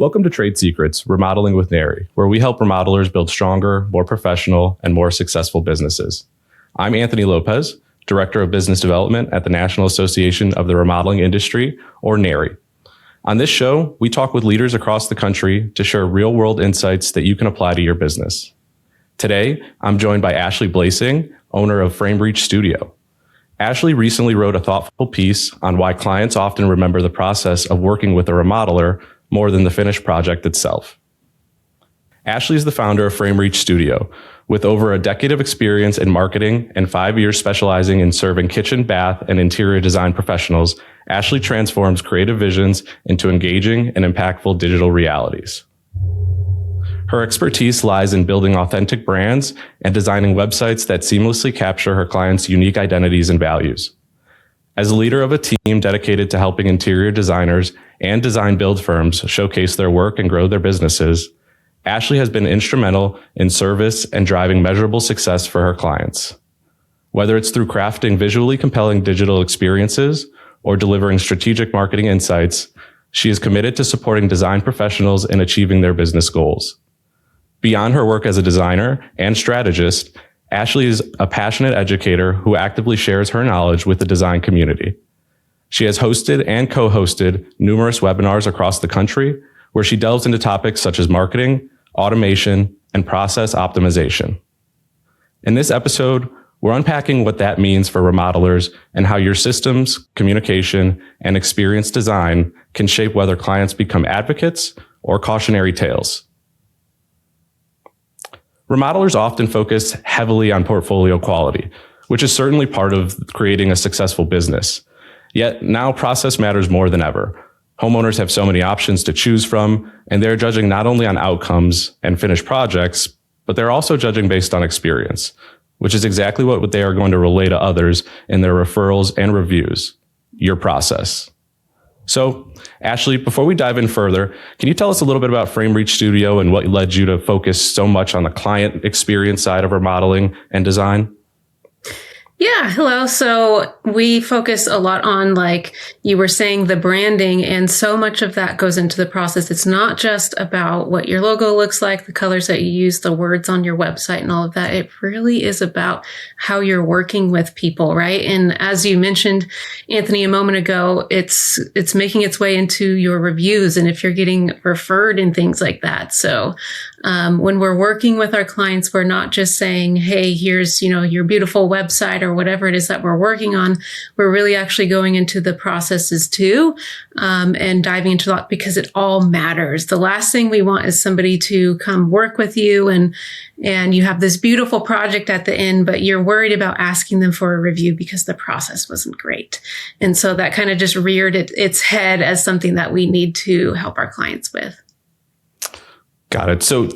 Welcome to Trade Secrets, Remodeling with Neri, where we help remodelers build stronger, more professional, and more successful businesses. I'm Anthony Lopez, Director of Business Development at the National Association of the Remodeling Industry, or NARI. On this show, we talk with leaders across the country to share real-world insights that you can apply to your business. Today, I'm joined by Ashley Blaesing, owner of FrameReach Studio. Ashley recently wrote a thoughtful piece on why clients often remember the process of working with a remodeler more than the finished project itself. Ashley is the founder of FrameReach Studio. With over a decade of experience in marketing and 5 years specializing in serving kitchen, bath, and interior design professionals, Ashley transforms creative visions into engaging and impactful digital realities. Her expertise lies in building authentic brands and designing websites that seamlessly capture her clients' unique identities and values. As a leader of a team dedicated to helping interior designers and design build firms showcase their work and grow their businesses, Ashley has been instrumental in service and driving measurable success for her clients. Whether it's through crafting visually compelling digital experiences or delivering strategic marketing insights, she is committed to supporting design professionals in achieving their business goals. Beyond her work as a designer and strategist, Ashley is a passionate educator who actively shares her knowledge with the design community. She has hosted and co-hosted numerous webinars across the country where she delves into topics such as marketing, automation, and process optimization. In this episode, we're unpacking what that means for remodelers and how your systems, communication, and experience design can shape whether clients become advocates or cautionary tales. Remodelers often focus heavily on portfolio quality, which is certainly part of creating a successful business. Yet now process matters more than ever. Homeowners have so many options to choose from, and they're judging not only on outcomes and finished projects, but they're also judging based on experience, which is exactly what they are going to relay to others in their referrals and reviews, your process. So, Ashley, before we dive in further, can you tell us a little bit about FrameReach Studio and what led you to focus so much on the client experience side of remodeling and design? Yeah, hello. So we focus a lot on, like you were saying, the branding, and so much of that goes into the process. It's not just about what your logo looks like, the colors that you use, the words on your website and all of that. It really is about how you're working with people, right? And as you mentioned, Anthony, a moment ago, it's making its way into your reviews and if you're getting referred and things like that. So when we're working with our clients, we're not just saying, hey, here's, your beautiful website or whatever it is that we're working on. We're really actually going into the processes too, and diving into that because it all matters. The last thing we want is somebody to come work with you and you have this beautiful project at the end, but you're worried about asking them for a review because the process wasn't great. And so that kind of just reared its head as something that we need to help our clients with. Got it. So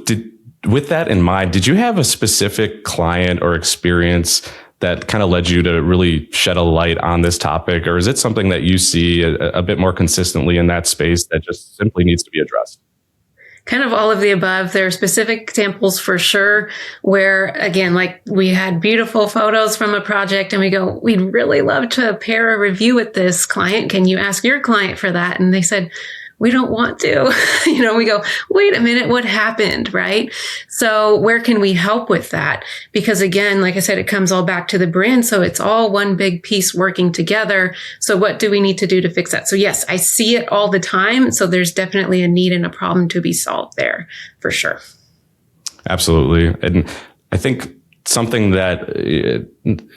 with that in mind, did you have a specific client or experience that kind of led you to really shed a light on this topic? Or is it something that you see a bit more consistently in that space that just simply needs to be addressed? Kind of all of the above. There are specific examples for sure where, again, like we had beautiful photos from a project and we go, we'd really love to pair a review with this client. Can you ask your client for that? And they said, we don't want to. We go, wait a minute, what happened, right? So where can we help with that? Because again, like I said, it comes all back to the brand. So it's all one big piece working together. So what do we need to do to fix that? So yes, I see it all the time. So there's definitely a need and a problem to be solved there for sure. Absolutely. And I think something that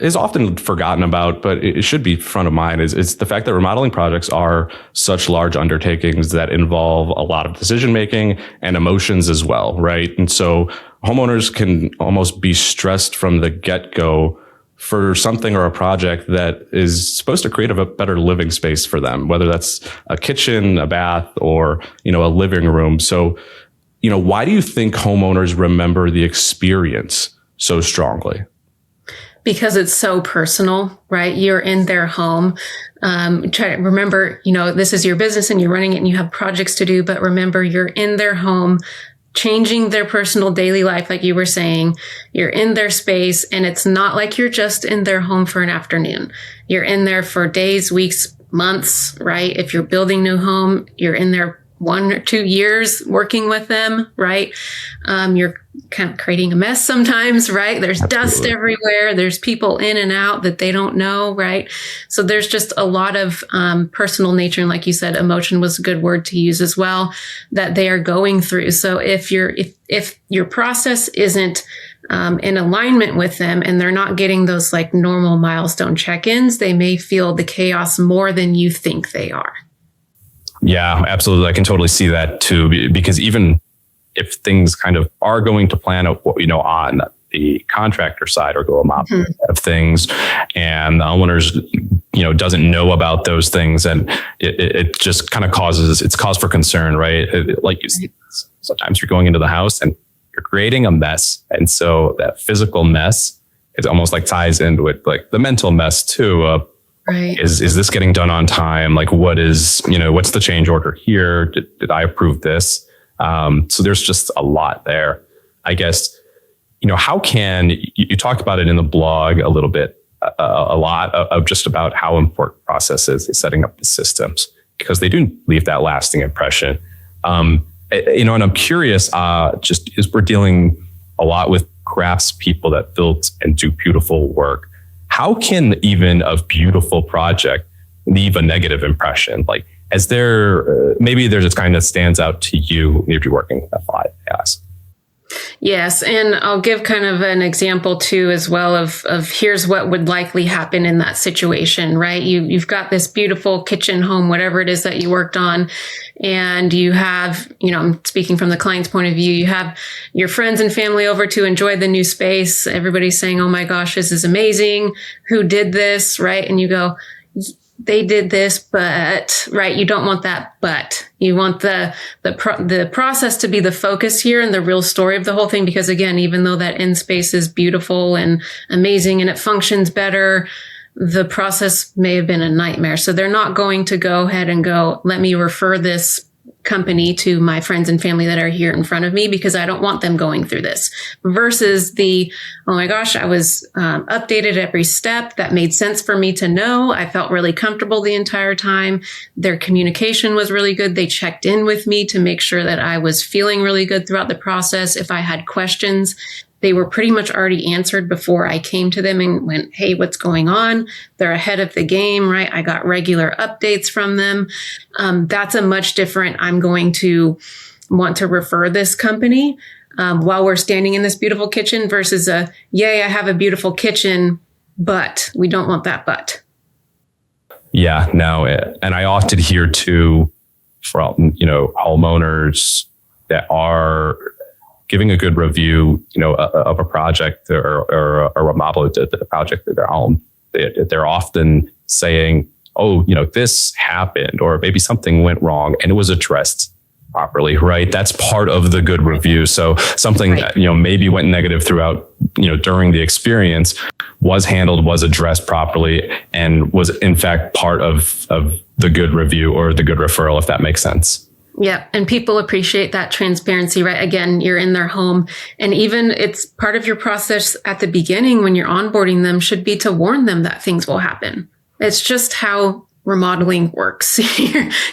is often forgotten about, but it should be front of mind is the fact that remodeling projects are such large undertakings that involve a lot of decision making and emotions as well, right? And so homeowners can almost be stressed from the get-go for something or a project that is supposed to create a better living space for them, whether that's a kitchen, a bath, or, a living room. So, why do you think homeowners remember the experience so strongly? Because it's so personal, right? You're in their home. Try to remember, this is your business and you're running it and you have projects to do, but remember you're in their home, changing their personal daily life. Like you were saying, you're in their space and it's not like you're just in their home for an afternoon. You're in there for days, weeks, months, right? If you're building a new home, you're in there 1 or 2 years working with them, right? You're kind of creating a mess sometimes, right? There's dust everywhere. There's people in and out that they don't know, right? So there's just a lot of personal nature. And like you said, emotion was a good word to use as well, that they are going through. So if your process isn't in alignment with them and they're not getting those like normal milestone check-ins, they may feel the chaos more than you think they are. Yeah, absolutely. I can totally see that too, because even if things kind of are going to plan, on the contractor side or go amount of things, and the homeowners, doesn't know about those things, and it just kind of it's cause for concern, right? Like you said, sometimes you're going into the house and you're creating a mess, and so that physical mess is almost like ties into it, like the mental mess too. Right. Is this getting done on time? Like, what's the change order here? Did I approve this? So there's just a lot there. I guess, how can you talked about it in the blog a little bit, a lot of just about how important process is setting up the systems, because they do leave that lasting impression. And I'm curious, just as we're dealing a lot with craftspeople that build and do beautiful work, how can even a beautiful project leave a negative impression? Like, maybe there's a kind that stands out to you if you're working with F5? Yes. And I'll give kind of an example too, as well, of here's what would likely happen in that situation, right? You've got this beautiful kitchen, home, whatever it is that you worked on. And you have, I'm speaking from the client's point of view, you have your friends and family over to enjoy the new space. Everybody's saying, oh my gosh, this is amazing. Who did this? Right. And you go, they did this, but, right, you don't want that, but you want the process to be the focus here and the real story of the whole thing. Because again, even though that end space is beautiful and amazing and it functions better, the process may have been a nightmare. So they're not going to go ahead and go, let me refer this company to my friends and family that are here in front of me, because I don't want them going through this, versus oh my gosh, I was updated every step. That made sense for me to know. I felt really comfortable the entire time. Their communication was really good. They checked in with me to make sure that I was feeling really good throughout the process. If I had questions, they were pretty much already answered before I came to them and went, hey, what's going on? They're ahead of the game, right? I got regular updates from them. That's a much different, I'm going to want to refer this company while we're standing in this beautiful kitchen, versus yay, I have a beautiful kitchen, but we don't want that but. Yeah, no. And I often hear too from, homeowners that are giving a good review, of a project or a remodel of the project of their home. They're often saying, oh, this happened, or maybe something went wrong and it was addressed properly, right? That's part of the good review. So something that, maybe went negative throughout, during the experience was handled, was addressed properly, and was in fact part of the good review or the good referral, if that makes sense. Yeah. And people appreciate that transparency, right? Again, you're in their home, and even it's part of your process at the beginning when you're onboarding them should be to warn them that things will happen. It's just how remodeling works.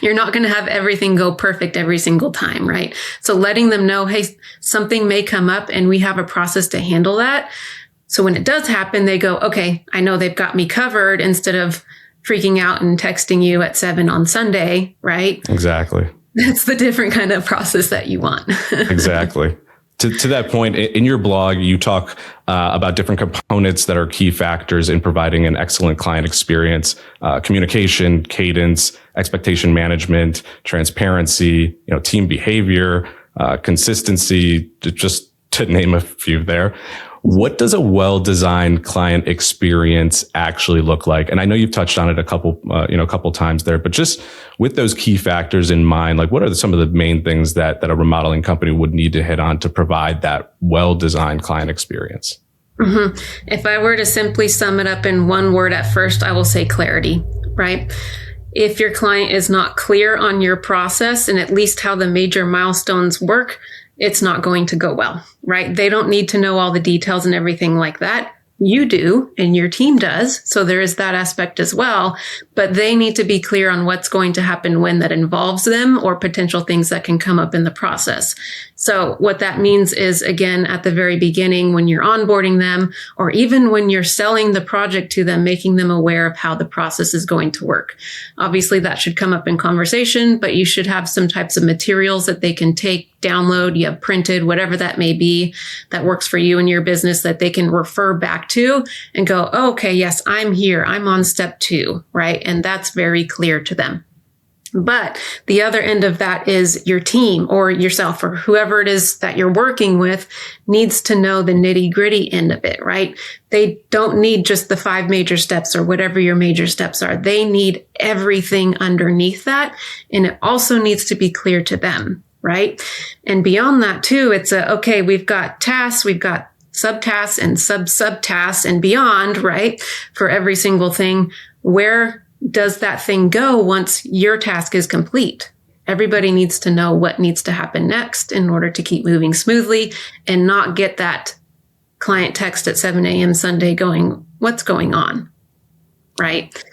You're not going to have everything go perfect every single time, right? So letting them know, hey, something may come up and we have a process to handle that. So when it does happen, they go, okay, I know they've got me covered, instead of freaking out and texting you at 7 on Sunday, right? Exactly. That's the different kind of process that you want. Exactly. To that point, in your blog, you talk about different components that are key factors in providing an excellent client experience: communication, cadence, expectation management, transparency, team behavior, consistency, just to name a few there. What does a well-designed client experience actually look like? And I know you've touched on it a couple times there, but just with those key factors in mind, like what are some of the main things that a remodeling company would need to hit on to provide that well-designed client experience? Mm-hmm. If I were to simply sum it up in one word at first, I will say clarity, right? If your client is not clear on your process and at least how the major milestones work, it's not going to go well, right? They don't need to know all the details and everything like that. you do and your team does. So there is that aspect as well, but they need to be clear on what's going to happen when that involves them or potential things that can come up in the process. So what that means is, again, at the very beginning, when you're onboarding them, or even when you're selling the project to them, making them aware of how the process is going to work. Obviously, that should come up in conversation, but you should have some types of materials that they can take, download, you have printed, whatever that may be, that works for you and your business, that they can refer back to and go, oh, okay, yes, I'm here. I'm on step 2, right? And that's very clear to them. But the other end of that is your team or yourself or whoever it is that you're working with needs to know the nitty gritty end of it, right? They don't need just the 5 major steps or whatever your major steps are. They need everything underneath that. And it also needs to be clear to them, right? And beyond that too, it's okay, we've got tasks, we've got subtasks and subtasks and beyond, right? For every single thing. Where does that thing go once your task is complete? Everybody needs to know what needs to happen next in order to keep moving smoothly and not get that client text at 7 a.m. Sunday going, what's going on? Right?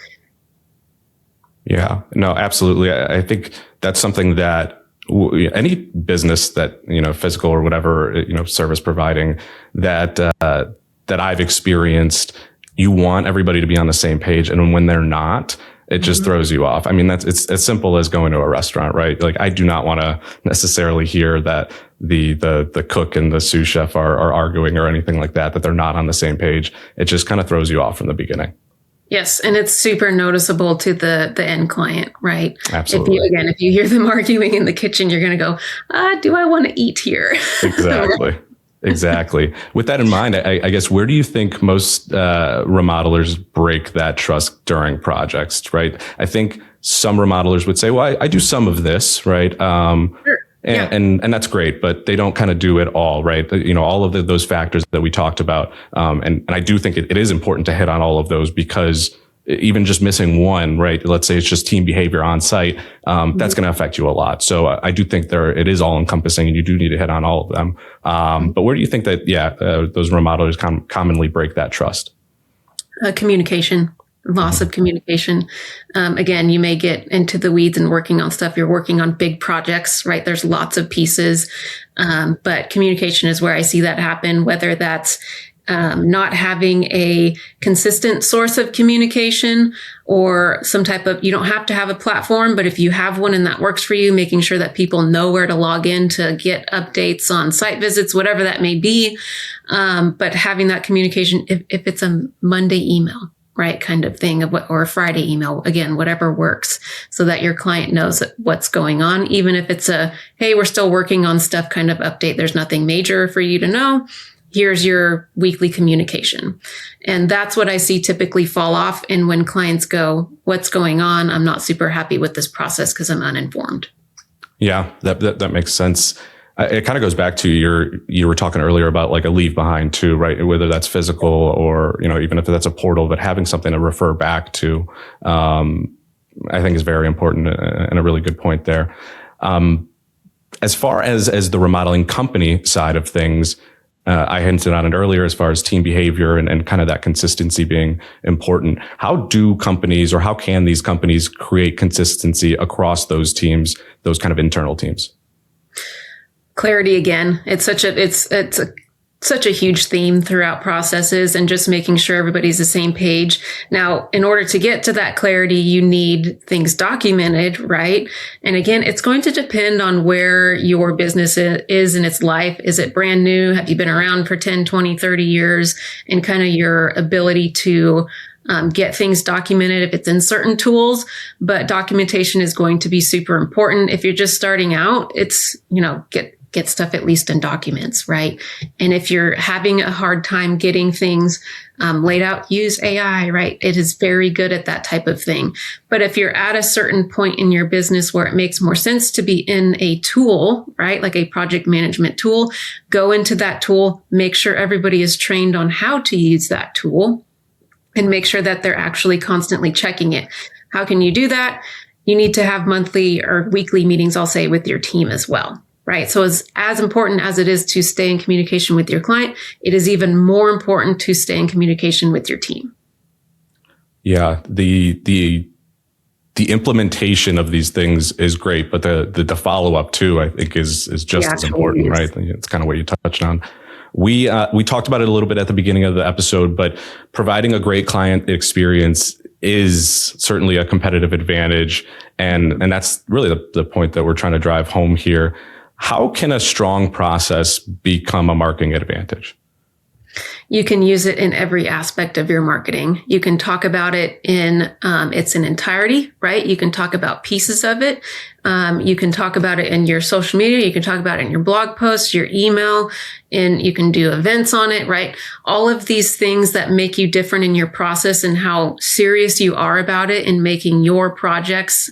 Yeah, no, absolutely. I think that's something that any business that, physical or whatever, service providing that I've experienced, you want everybody to be on the same page. And when they're not, it just throws you off. I mean, it's as simple as going to a restaurant, right? Like, I do not want to necessarily hear that the cook and the sous chef are arguing or anything like that they're not on the same page. It just kind of throws you off from the beginning. Yes. And it's super noticeable to the end client, right? Absolutely. If you hear them arguing in the kitchen, you're going to go, do I want to eat here? Exactly. Exactly. With that in mind, I guess, where do you think most remodelers break that trust during projects, right? I think some remodelers would say, well, I do some of this, right? Sure. And that's great, but they don't kind of do it all, right? All of those factors that we talked about. And I do think it is important to hit on all of those, because even just missing one, right? Let's say it's just team behavior on site. That's going to affect you a lot. So I do think it is all encompassing, and you do need to hit on all of them. But where do you think that, those remodelers commonly break that trust? Communication. Loss of communication. Again, you may get into the weeds and working on stuff. You're working on big projects, right? There's lots of pieces. But communication is where I see that happen, whether that's not having a consistent source of communication or some type of, you don't have to have a platform, but if you have one and that works for you, making sure that people know where to log in to get updates on site visits, whatever that may be. But having that communication, if it's a Monday email, right, kind of thing, or a Friday email, again, whatever works, so that your client knows what's going on, even if it's hey, we're still working on stuff kind of update. There's nothing major for you to know. Here's your weekly communication. And that's what I see typically fall off. And when clients go, what's going on? I'm not super happy with this process because I'm uninformed. Yeah, that makes sense. It kind of goes back to you were talking earlier about like a leave behind too, right? Whether that's physical or, even if that's a portal, but having something to refer back to, I think is very important and a really good point there. As far as the remodeling company side of things, I hinted on it earlier as far as team behavior and kind of that consistency being important. How do companies, or how can these companies create consistency across those teams, those kind of internal teams? Clarity again. It's such a huge theme throughout processes, and just making sure everybody's the same page. Now, in order to get to that clarity, you need things documented, right? And again, it's going to depend on where your business is in its life. Is it brand new? Have you been around for 10, 20, 30 years? And kind of your ability to get things documented if it's in certain tools, but documentation is going to be super important. If you're just starting out, it's, get stuff at least in documents, right? And if you're having a hard time getting things laid out, use AI, right? It is very good at that type of thing. But if you're at a certain point in your business where it makes more sense to be in a tool, right? Like a project management tool, go into that tool, make sure everybody is trained on how to use that tool, and make sure that they're actually constantly checking it. How can you do that? You need to have monthly or weekly meetings, I'll say, with your team as well. right? So as important as it is to stay in communication with your client, it is even more important to stay in communication with your team. Yeah, the implementation of these things is great, but the follow up too, I think, is just as important, right? It's kind of what you touched on. We talked about it a little bit at the beginning of the episode, but providing a great client experience is certainly a competitive advantage, and that's really the point that we're trying to drive home here. How can a strong process become a marketing advantage? You can use it in every aspect of your marketing. You can talk about it in its entirety, right? You can talk about pieces of it. You can talk about it in your social media. You can talk about it in your blog posts, your email, and you can do events on it, right? All of these things that make you different in your process and how serious you are about it in making your projects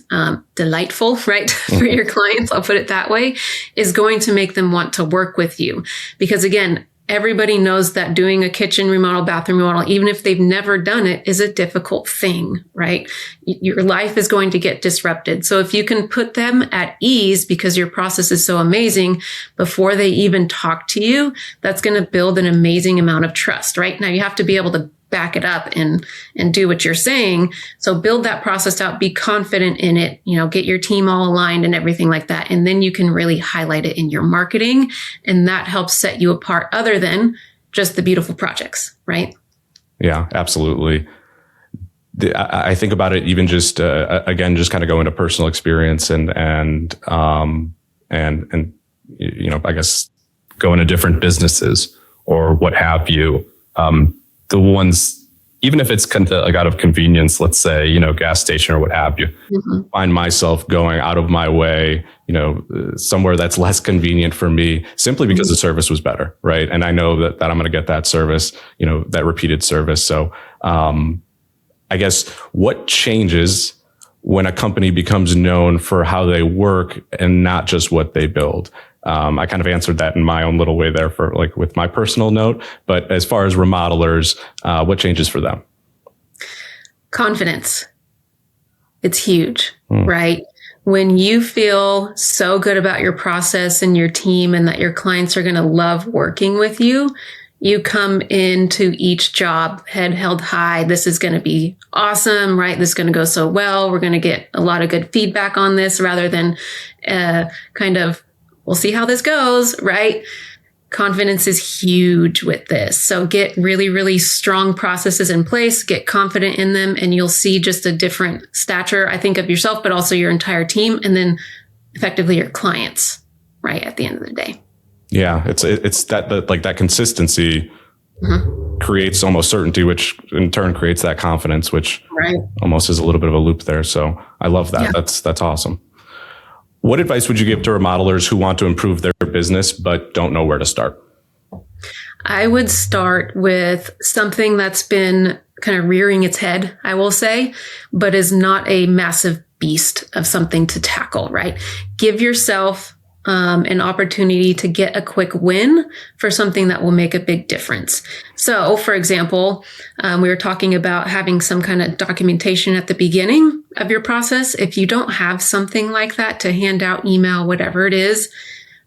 delightful, right? For your clients, I'll put it that way, is going to make them want to work with you. Because again, everybody knows that doing a kitchen remodel, bathroom remodel, even if they've never done it, is a difficult thing, right? Your life is going to get disrupted. So if you can put them at ease because your process is so amazing before they even talk to you, that's going to build an amazing amount of trust, right? Now you have to be able to back it up and do what you're saying. So build that process out, be confident in it, get your team all aligned and everything like that. And then you can really highlight it in your marketing. And that helps set you apart other than just the beautiful projects, right? Yeah, absolutely. I think about it even just, again, just kind of going to personal experience and I guess go into different businesses or what have you. The ones, even if it's like out of convenience, let's say, gas station or what have you, find myself going out of my way, somewhere that's less convenient for me simply because the service was better. Right. And I know that I'm going to get that service, that repeated service. So, I guess what changes when a company becomes known for how they work and not just what they build? I kind of answered that in my own little way there for with my personal note. But as far as remodelers, what changes for them? Confidence. It's huge, right? When you feel so good about your process and your team and that your clients are going to love working with you, you come into each job head held high. This is going to be awesome, right? This is going to go so well. We're going to get a lot of good feedback on this rather than we'll see how this goes, right? Confidence is huge with this. So get really, really strong processes in place, get confident in them, and you'll see just a different stature, I think, of yourself, but also your entire team, and then effectively your clients, right? At the end of the day. Yeah, it's that consistency creates almost certainty, which in turn creates that confidence, which almost is a little bit of a loop there. So I love that. Yeah. That's awesome. What advice would you give to remodelers who want to improve their business but don't know where to start? I would start with something that's been kind of rearing its head, I will say, but is not a massive beast of something to tackle, right? Give yourself an opportunity to get a quick win for something that will make a big difference. So, for example, we were talking about having some kind of documentation at the beginning of your process. If you don't have something like that to hand out, email, whatever it is,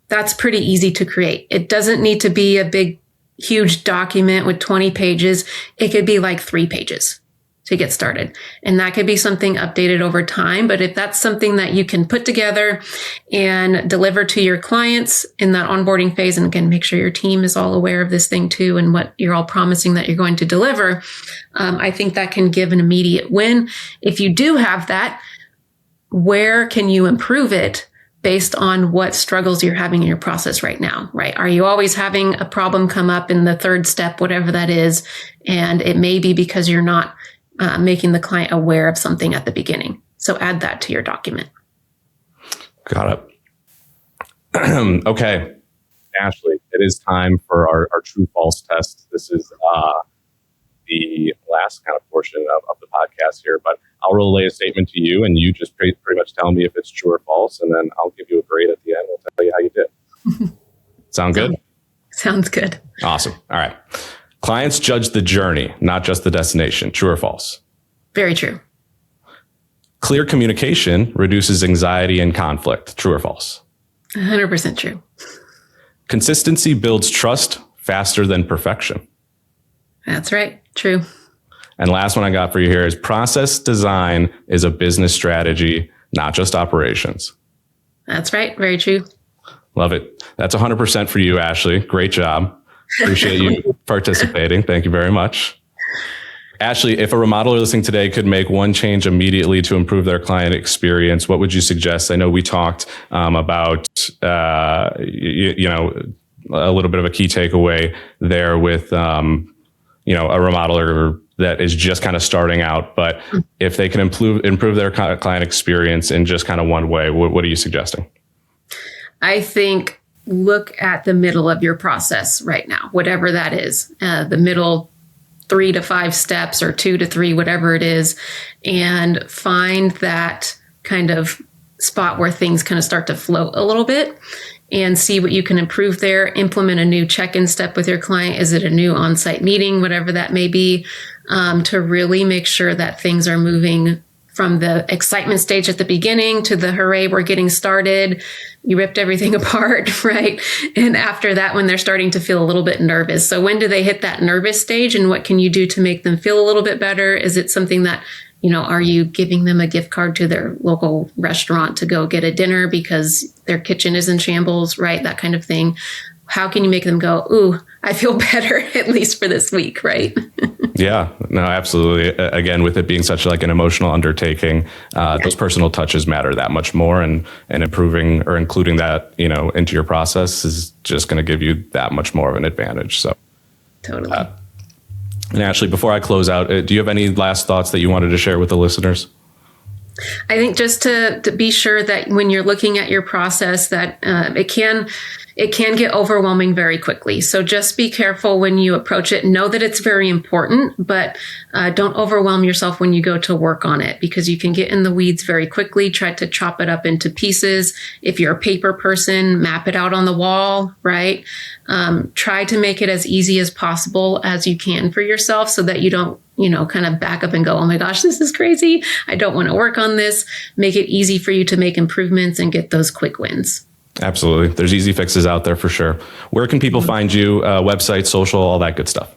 that's pretty easy to create. It doesn't need to be a big, huge document with 20 pages. It could be like 3 pages to get started. And that could be something updated over time. But if that's something that you can put together and deliver to your clients in that onboarding phase, and again, make sure your team is all aware of this thing too, and what you're all promising that you're going to deliver, I think that can give an immediate win. If you do have that, where can you improve it based on what struggles you're having in your process right now, right? Are you always having a problem come up in the third step, whatever that is? And it may be because you're not making the client aware of something at the beginning. So add that to your document. Got it. Okay. Ashley, it is time for our true false test. This is the last kind of portion of the podcast here, but I'll relay a statement to you and you just pretty much tell me if it's true or false. And then I'll give you a grade at the end. We'll tell you how you did. Sound good? Sounds good. Awesome. All right. Clients judge the journey, not just the destination. True or false? Very true. Clear communication reduces anxiety and conflict. True or false? 100% true. Consistency builds trust faster than perfection. That's right. True. And last one I got for you here is process design is a business strategy, not just operations. That's right. Very true. Love it. That's 100% for you, Ashley. Great job. Appreciate you participating. Thank you very much. Ashley, if a remodeler listening today could make one change immediately to improve their client experience, what would you suggest? I know we talked about, a little bit of a key takeaway there with, a remodeler that is just kind of starting out. But if they can improve their client experience in just kind of one way, what are you suggesting? I think look at the middle of your process right now, whatever that is, the middle 3 to 5 steps or 2 to 3, whatever it is, and find that kind of spot where things kind of start to float a little bit and see what you can improve there. Implement a new check-in step with your client. Is it a new on-site meeting, whatever that may be, to really make sure that things are moving from the excitement stage at the beginning to the hooray, we're getting started. You ripped everything apart, right? And after that, when they're starting to feel a little bit nervous. So when do they hit that nervous stage, and what can you do to make them feel a little bit better? Is it something that, are you giving them a gift card to their local restaurant to go get a dinner because their kitchen is in shambles, right? That kind of thing. How can you make them go, ooh, I feel better, at least for this week, right? Yeah, no, absolutely. Again, with it being such like an emotional undertaking, those personal touches matter that much more, and improving or including that, into your process is just going to give you that much more of an advantage. So Totally. And Ashley, before I close out, do you have any last thoughts that you wanted to share with the listeners? I think just to be sure that when you're looking at your process, that it can get overwhelming very quickly. So just be careful when you approach it. Know that it's very important, but don't overwhelm yourself when you go to work on it, because you can get in the weeds very quickly. Try to chop it up into pieces. If you're a paper person, map it out on the wall, right? Try to make it as easy as possible as you can for yourself, so that you don't kind of back up and go, oh my gosh, this is crazy. I don't want to work on this. Make it easy for you to make improvements and get those quick wins. Absolutely. There's easy fixes out there for sure. Where can people find you? Website, social, all that good stuff.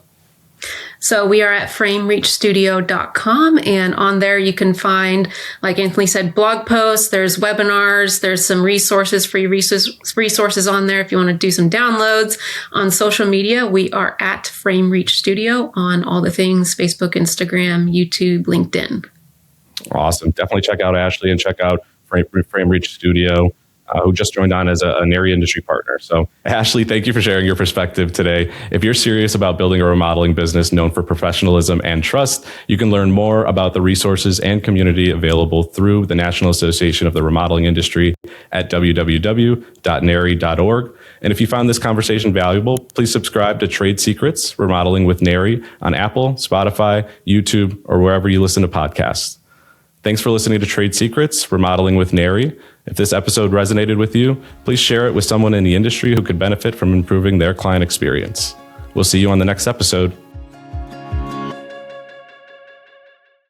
So we are at FrameReachStudio.com, and on there you can find, like Anthony said, blog posts, there's webinars, there's some resources, free resources on there if you want to do some downloads. On social media, we are at FrameReach Studio on all the things, Facebook, Instagram, YouTube, LinkedIn. Awesome. Definitely check out Ashley and check out FrameReach Studio, who just joined on as an area industry partner. So Ashley, thank you for sharing your perspective today. If you're serious about building a remodeling business known for professionalism and trust, you can learn more about the resources and community available through the National Association of the Remodeling Industry at www.nary.org. And if you found this conversation valuable, please subscribe to Trade Secrets, Remodeling with Nary on Apple, Spotify, YouTube, or wherever you listen to podcasts. Thanks for listening to Trade Secrets, Remodeling with Nary. If this episode resonated with you, please share it with someone in the industry who could benefit from improving their client experience. We'll see you on the next episode.